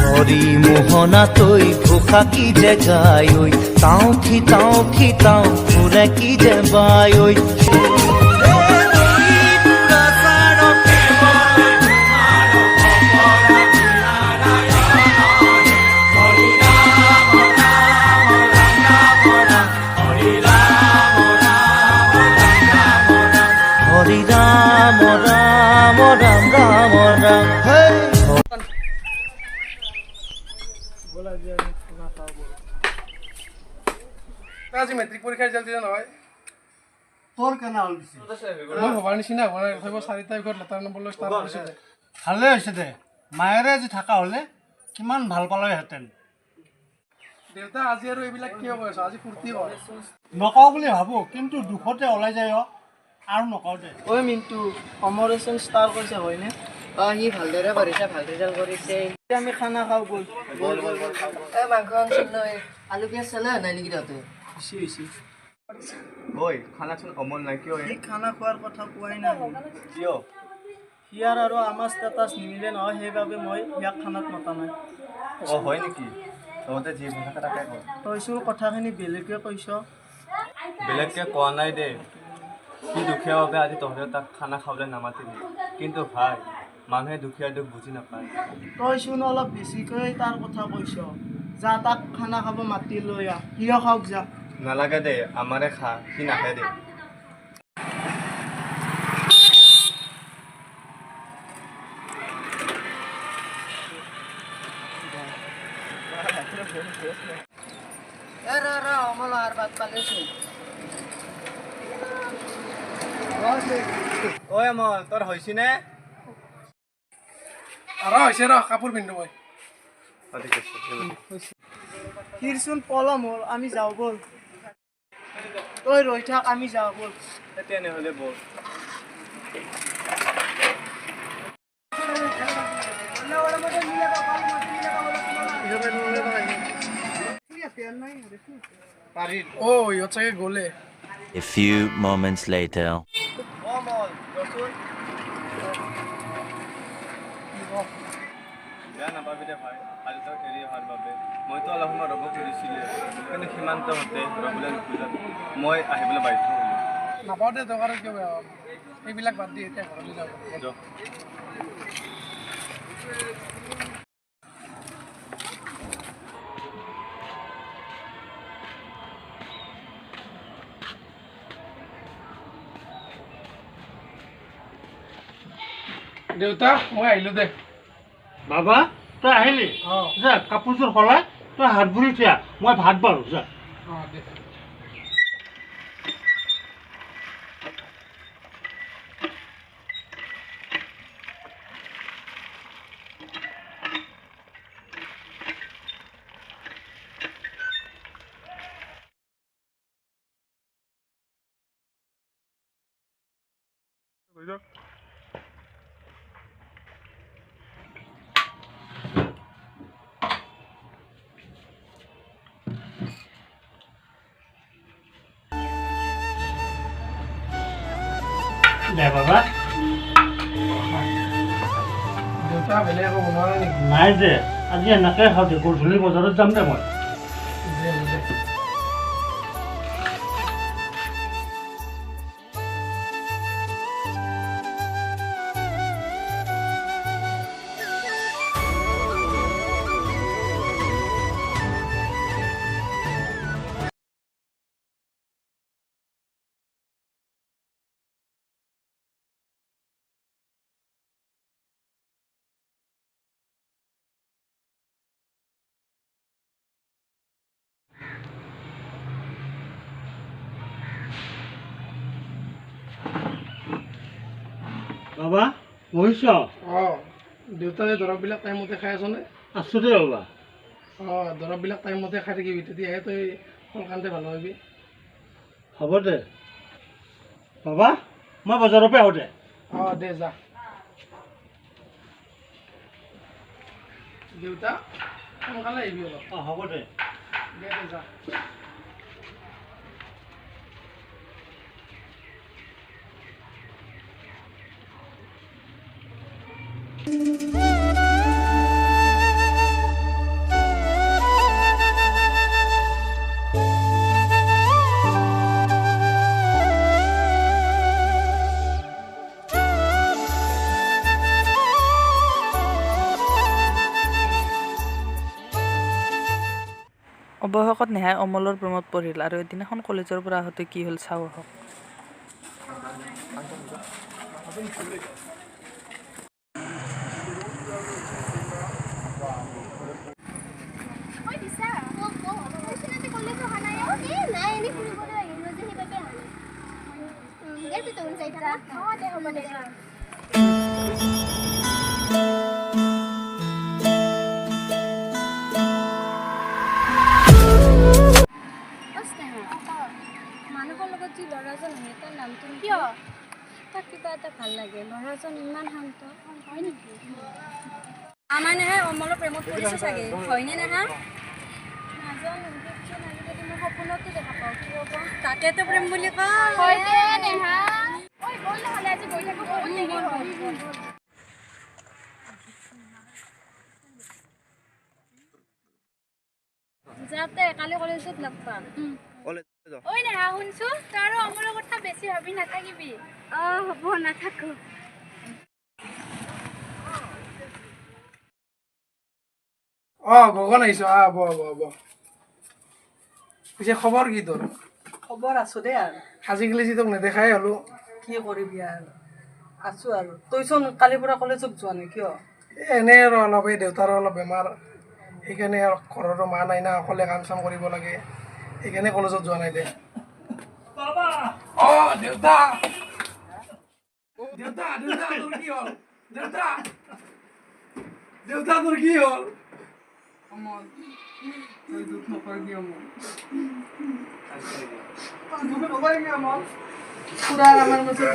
হরি মোহনা তৈ ঘোষা কি যে গাই ঐ তাও খিতাও ফুলে কি যে বাই ঐ হৰি ৰাম ৰাম ৰাম ৰাম ৰাম হে আজি মেট্ৰিক পৰীক্ষাৰ ৰিজাল্ট দিলে নহয় তোৰ কেনে হ'ল পিছে মই ভবাৰ নিচিনা হোৱা নাই তথাপিও 4 তাৰিখত লেটাৰ নম্বৰলৈ ষ্টাৰ্ট কৰিছে যে ভালে হৈছে দে মায়েৰে আজি থকা হ'লে কিমান ভাল পালেহেঁতেন দেউতা আজি আৰু এইবিলাক কিয় কৈ আছ আজি ফূৰ্তি হয় নকওঁ বুলি ভাবোঁ কিন্তু দুখতে ওলাই যায় আৰু নকওঁ দে ঐ মিণ্টু অমৰেচন ষ্টাৰ কৰিছে হয়নে সি ভালদৰে কৰিছে ভাল ৰিজাল্ট কৰিছে এতিয়া আমি খানা খাওঁ বল এই মাংস আনিছিল নহয় আলু পিঁয়াজ চালে নাই নেকি তাতে হৈছে ঐ খানাচোন অমল নাই কিয় সি খানা খোৱাৰ কথা কোৱাই নাই কিয় ইয়াৰ আৰু আমাৰ ষ্টেটাছ নিমিলে নহয় সেইবাবে মই ইয়াক খানাত মতা নাই হয় নেকি তহঁতে যি ভাষা তাকে কয় তইচোন কথাখিনি বেলেগে কৈছ বেলেগকে কোৱা নাই দে সি দুখীয়া বাবে আজি তহঁতে তাক খানা খাবলৈ নামাতিলি কিন্তু ভাই মানুহে দুখীয়াৰ দুখ বুজি নাপায় তইচোন অলপ বেছিকৈ তাৰ কথা কৈছ যা তাক খানা খাব মাতি লৈ আহ সিও খাওক যা নালাগে দে আমাৰে খা সি নাখায় দে অমল আৰু ভাত পালেছো ঐ অমল তোৰ হৈছেনে আৰু হৈছে ৰ কাপোৰ পিন্ধো মই সিৰচোন পলম হ'ল আমি যাওঁ ব'ল তই ৰৈ থাক আমি যাওঁ ব'ল তেনেহ'লে বল ইহঁত চাগে গ'লে A few moments later. বেয়া নাপাবি দে ভাই আজি তই এৰি অহাৰ বাবে মইতো অলপ সময় ৰ'ব খুজিছিলোঁ কিন্তু সীমান্তমতে ৰ'বলৈ নোখোজাত মই আহিবলৈ বাধ্য হ'লোঁ নাপাওঁ দে দৰকাৰত কিয় বেয়া পাম সেইবিলাক বাদ দি এতিয়া ঘৰলৈ যাব দেউতা মই আহিলোঁ দে বাবা তই আহিলি যা কাপোৰযোৰ সলাই তই হাত ভৰি থিয়া মই ভাত বাঢ়ো যা দে দে বাবা দেউতা বেলেগ একো বনোৱা নাই নেকি নাই দে আজি এনেকৈ খাওঁ দে গধূলি বজাৰত যাম দে মই দে বাবা বহিছ দেউতাই দৰৱবিলাক টাইমতে খাই আছনে আছোঁ দে বাবা দৰৱবিলাক টাইমতে খাই থাকিবি তেতিয়াহে তই সোনকালতে ভাল হ'বি হ'ব দে বাবা মই বজাৰৰ পৰা আহোঁ দে দে যা দেউতা সোনকালে আহিবি অলপ হ'ব দে দে যা অৱশেষত নেহাই অমলৰ প্ৰেমত পৰিল আৰু এদিনাখন কলেজৰ পৰা আহোঁতে কি হ'ল চাওঁ আহক। মানুহৰ লগত যি ল'ৰাজন আহে তাৰ নামটো কিয় তাক কিবা এটা ভাল লাগে ল'ৰাজন ইমান শান্ত হয় নেকি আমাৰ নেহে অমলৰ প্ৰেমত পৰিছে চাগে হয়নে নেহা নাজানো দেখোন আজিকালি মই সপোনতো দেখা পাওঁ কি হ'ব তাকেতো প্ৰেম বুলি কয় হয় দে নেহা ঐ বল নহ'লে আজি গৈ থাকোঁ বহুত দেৰি হ'ল যাতে কালি কলেজত লগ পাম ঐ নেহা শুনছো তই আৰু অমলৰ কথা বেছি ভাবি নাথাকিবি হ'ব নাথাকো গগন আহিছ বহ পিছে খবৰ কি তোৰ খবৰ আছো দে আৰু আজিকালি যি তোক নেদেখাই হ'লো কি কৰিবি আৰু আছো আৰু তইচোন কালিৰ পৰা কলেজত যোৱা নাই কিয় এনেই আৰু অলপ এই দেউতাৰো অলপ বেমাৰ সেইকাৰণে আৰু ঘৰতো মা নাই না অকলে কাম চাম কৰিব লাগে সেইকাৰণে কলেজত যোৱা নাই দে দেউতা দেউতা দেউতা তোৰ কি হ'ল দেউতা দেউতা তোৰ কি হ'ল দুখ নকৰিবি আমাৰ মাজত